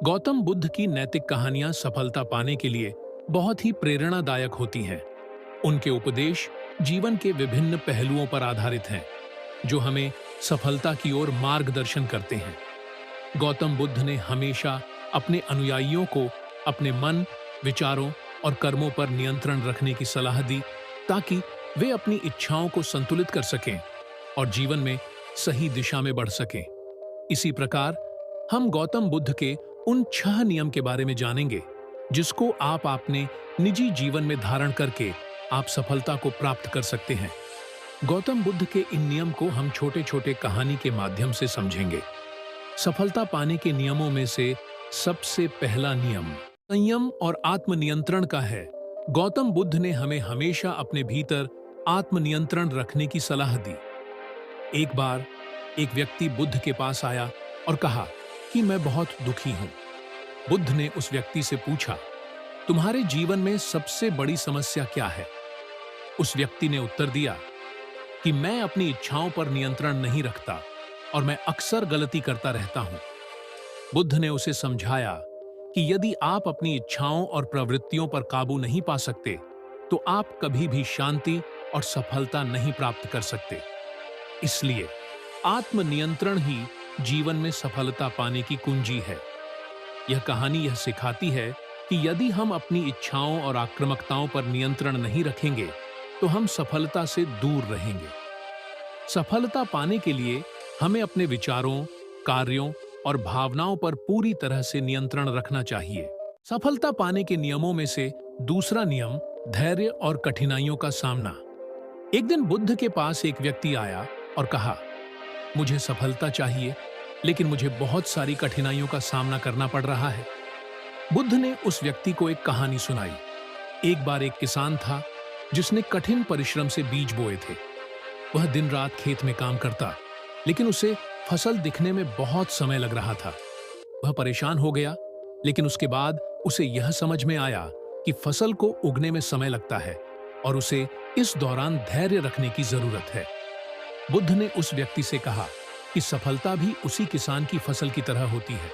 गौतम बुद्ध की नैतिक कहानियां सफलता पाने के लिए बहुत ही प्रेरणादायक होती हैं। उनके उपदेश जीवन के विभिन्न पहलुओं पर आधारित हैं, जो हमें सफलता की ओर मार्गदर्शन करते हैं। गौतम बुद्ध ने हमेशा अपने अनुयायियों को अपने मन, विचारों और कर्मों पर नियंत्रण रखने की सलाह दी, ताकि वे अपनी इच्छाओं को संतुलित कर सकें और जीवन में सही दिशा में बढ़ सकें। इसी प्रकार हम गौतम बुद्ध के उन 6 नियम के बारे में जानेंगे, जिसको आप अपने निजी जीवन में धारण करके आप सफलता को प्राप्त कर सकते हैं। गौतम बुद्ध के इन नियम को हम छोटे छोटे कहानी के माध्यम से समझेंगे। सफलता पाने के नियमों में से सबसे पहला नियम संयम और आत्मनियंत्रण का है। गौतम बुद्ध ने हमें हमेशा अपने भीतर आत्मनियंत्रण रखने की सलाह दी। एक बार एक व्यक्ति बुद्ध के पास आया और कहा कि मैं बहुत दुखी हूं। बुद्ध ने उस व्यक्ति से पूछा, तुम्हारे जीवन में सबसे बड़ी समस्या क्या है? उस व्यक्ति ने उत्तर दिया कि मैं अपनी इच्छाओं पर नियंत्रण नहीं रखता और मैं अक्सर गलती करता रहता हूं। बुद्ध ने उसे समझाया कि यदि आप अपनी इच्छाओं और प्रवृत्तियों पर काबू नहीं पा सकते, तो आप कभी भी शांति और सफलता नहीं प्राप्त कर सकते। इसलिए आत्मनियंत्रण ही जीवन में सफलता पाने की कुंजी है। यह कहानी यह सिखाती है कि यदि हम अपनी इच्छाओं और आक्रामकताओं पर नियंत्रण नहीं रखेंगे, तो हम सफलता से दूर रहेंगे। सफलता पाने के लिए हमें अपने विचारों, कार्यों और भावनाओं पर पूरी तरह से नियंत्रण रखना चाहिए। सफलता पाने के नियमों में से दूसरा नियम धैर्य और कठिनाइयों का सामना। एक दिन बुद्ध के पास एक व्यक्ति आया और कहा, मुझे सफलता चाहिए, लेकिन मुझे बहुत सारी कठिनाइयों का सामना करना पड़ रहा है। बुद्ध ने उस व्यक्ति को एक कहानी सुनाई। एक बार एक किसान था जिसने कठिन परिश्रम से बीज बोए थे। वह दिन रात खेत में काम करता, लेकिन उसे फसल दिखने में बहुत समय लग रहा था। वह परेशान हो गया, लेकिन उसके बाद उसे यह समझ में आया कि फसल को उगने में समय लगता है और उसे इस दौरान धैर्य रखने की जरूरत है। बुद्ध ने उस व्यक्ति से कहा कि सफलता भी उसी किसान की फसल की तरह होती है।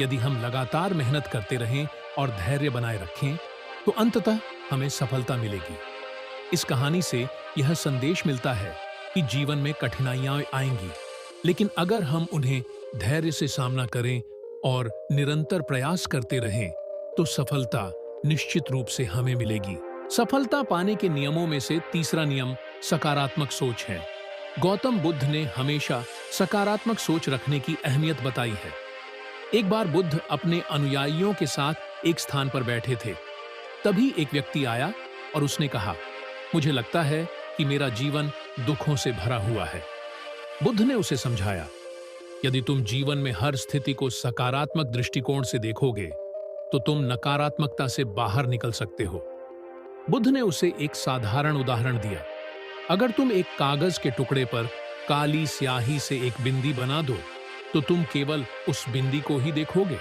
यदि हम लगातार मेहनत करते रहें और धैर्य बनाए रखें, तो अंततः हमें सफलता मिलेगी। इस कहानी से यह संदेश मिलता है कि जीवन में कठिनाइयां आएंगी, लेकिन अगर हम उन्हें धैर्य से सामना करें और निरंतर प्रयास करते रहें, तो सफलता निश्चित रूप से हमें मिलेगी। सफलता पाने के नियमों में से तीसरा नियम सकारात्मक सोच है। गौतम बुद्ध ने हमेशा सकारात्मक सोच रखने की अहमियत बताई है। एक बार बुद्ध अपने अनुयायियों के साथ एक स्थान पर बैठे थे। तभी एक व्यक्ति आया और उसने कहा, मुझे लगता है कि मेरा जीवन दुखों से भरा हुआ है। बुद्ध ने उसे समझाया, यदि तुम जीवन में हर स्थिति को सकारात्मक दृष्टिकोण से देखोगे, तो तुम नकारात्मकता से बाहर निकल सकते हो। बुद्ध ने उसे एक साधारण उदाहरण दिया। अगर तुम एक कागज के टुकड़े पर काली स्याही से एक बिंदी बना दो, तो तुम केवल उस बिंदी को ही देखोगे।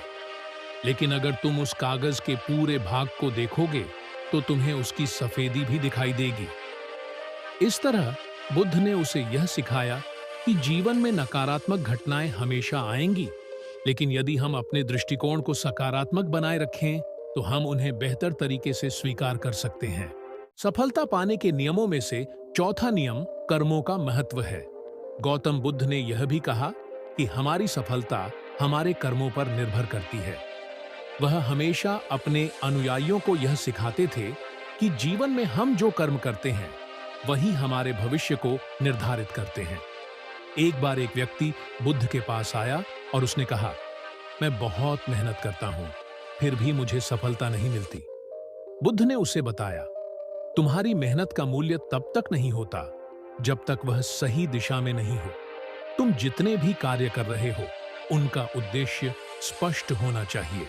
लेकिन अगर तुम उस कागज के पूरे भाग को देखोगे, तो तुम्हें उसकी सफेदी भी दिखाई देगी। इस तरह बुद्ध ने उसे यह सिखाया कि जीवन में नकारात्मक घटनाएं हमेशा आएंगी, लेकिन यदि हम अपने दृष्टिकोण को सकारात्मक बनाए रखें, तो हम उन्हें बेहतर तरीके से स्वीकार कर सकते हैं। सफलता पाने के नियमों में से चौथा नियम कर्मों का महत्व है। गौतम बुद्ध ने यह भी कहा कि हमारी सफलता हमारे कर्मों पर निर्भर करती है। वह हमेशा अपने अनुयायियों को यह सिखाते थे कि जीवन में हम जो कर्म करते हैं, वही हमारे भविष्य को निर्धारित करते हैं। एक बार एक व्यक्ति बुद्ध के पास आया और उसने कहा, मैं बहुत मेहनत करता हूं, फिर भी मुझे सफलता नहीं मिलती। बुद्ध ने उसे बताया, तुम्हारी मेहनत का मूल्य तब तक नहीं होता जब तक वह सही दिशा में नहीं हो। तुम जितने भी कार्य कर रहे हो, उनका उद्देश्य स्पष्ट होना चाहिए।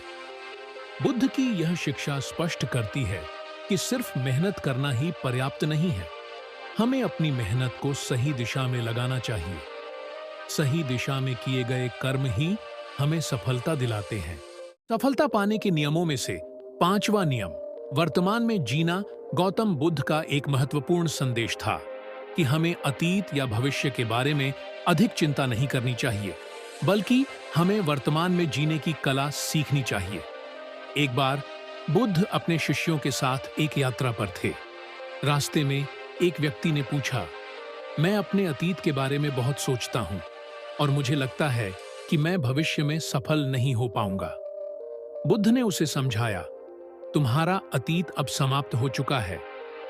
बुद्ध की यह शिक्षा स्पष्ट करती है कि सिर्फ मेहनत करना ही पर्याप्त नहीं है। हमें अपनी मेहनत को सही दिशा में लगाना चाहिए। सही दिशा में किए गए कर्म ही हमें सफलता दिलाते हैं। सफलता पाने के नियमों में से पांचवा नियम वर्तमान में जीना गौतम बुद्ध का एक महत्वपूर्ण संदेश था कि हमें अतीत या भविष्य के बारे में अधिक चिंता नहीं करनी चाहिए। बल्कि हमें वर्तमान में जीने की कला सीखनी चाहिए। एक बार बुद्ध अपने शिष्यों के साथ एक यात्रा पर थे। रास्ते में एक व्यक्ति ने पूछा, मैं अपने अतीत के बारे में बहुत सोचता हूँ और मुझे लगता है कि मैं भविष्य में सफल नहीं हो पाऊंगा। बुद्ध ने उसे समझाया, तुम्हारा अतीत अब समाप्त हो चुका है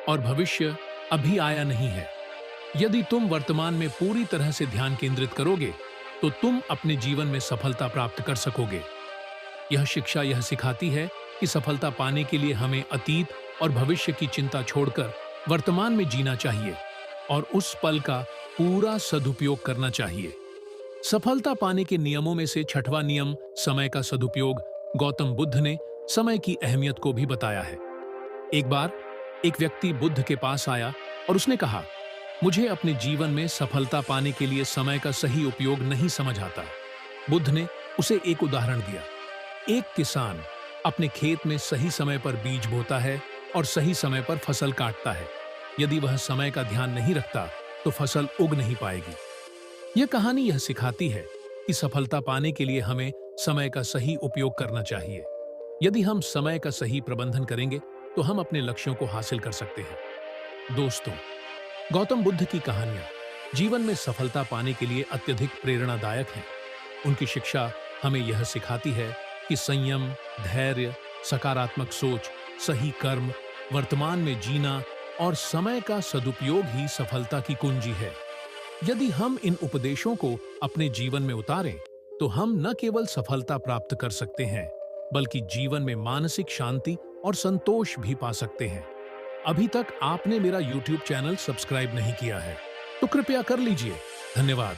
और भविष्य अभी आया नहीं है। यदि तुम वर्तमान में पूरी तरह से ध्यान केंद्रित करोगे तो तुम अपने जीवन में सफलता प्राप्त कर सकोगे। यह शिक्षा यह सिखाती है कि सफलता पाने के लिए हमें अतीत और भविष्य की चिंता छोड़कर वर्तमान में जीना चाहिए और उस पल का पूरा सदुपयोग करना चाहिए। सफलता पाने के नियमों में से छठवां नियम समय का सदुपयोग गौतम बुद्ध ने समय की अहमियत को भी बताया है। एक बार एक व्यक्ति बुद्ध के पास आया और उसने कहा, मुझे अपने जीवन में सफलता पाने के लिए समय का सही उपयोग नहीं समझ आता। बुद्ध ने उसे एक उदाहरण दिया। एक किसान अपने खेत में सही समय पर बीज बोता है और सही समय पर फसल काटता है। यदि वह समय का ध्यान नहीं रखता तो फसल उग नहीं पाएगी। यह कहानी यह सिखाती है कि सफलता पाने के लिए हमें समय का सही उपयोग करना चाहिए। यदि हम समय का सही प्रबंधन करेंगे तो हम अपने लक्ष्यों को हासिल कर सकते हैं। दोस्तों, गौतम बुद्ध की कहानियां जीवन में सफलता पाने के लिए अत्यधिक प्रेरणादायक हैं। उनकी शिक्षा हमें यह सिखाती है कि संयम, धैर्य, सकारात्मक सोच, सही कर्म, वर्तमान में जीना और समय का सदुपयोग ही सफलता की कुंजी है। यदि हम इन उपदेशों को अपने जीवन में उतारें तो हम न केवल सफलता प्राप्त कर सकते हैं बल्कि जीवन में मानसिक शांति और संतोष भी पा सकते हैं। अभी तक आपने मेरा YouTube चैनल सब्सक्राइब नहीं किया है तो कृपया कर लीजिए। धन्यवाद।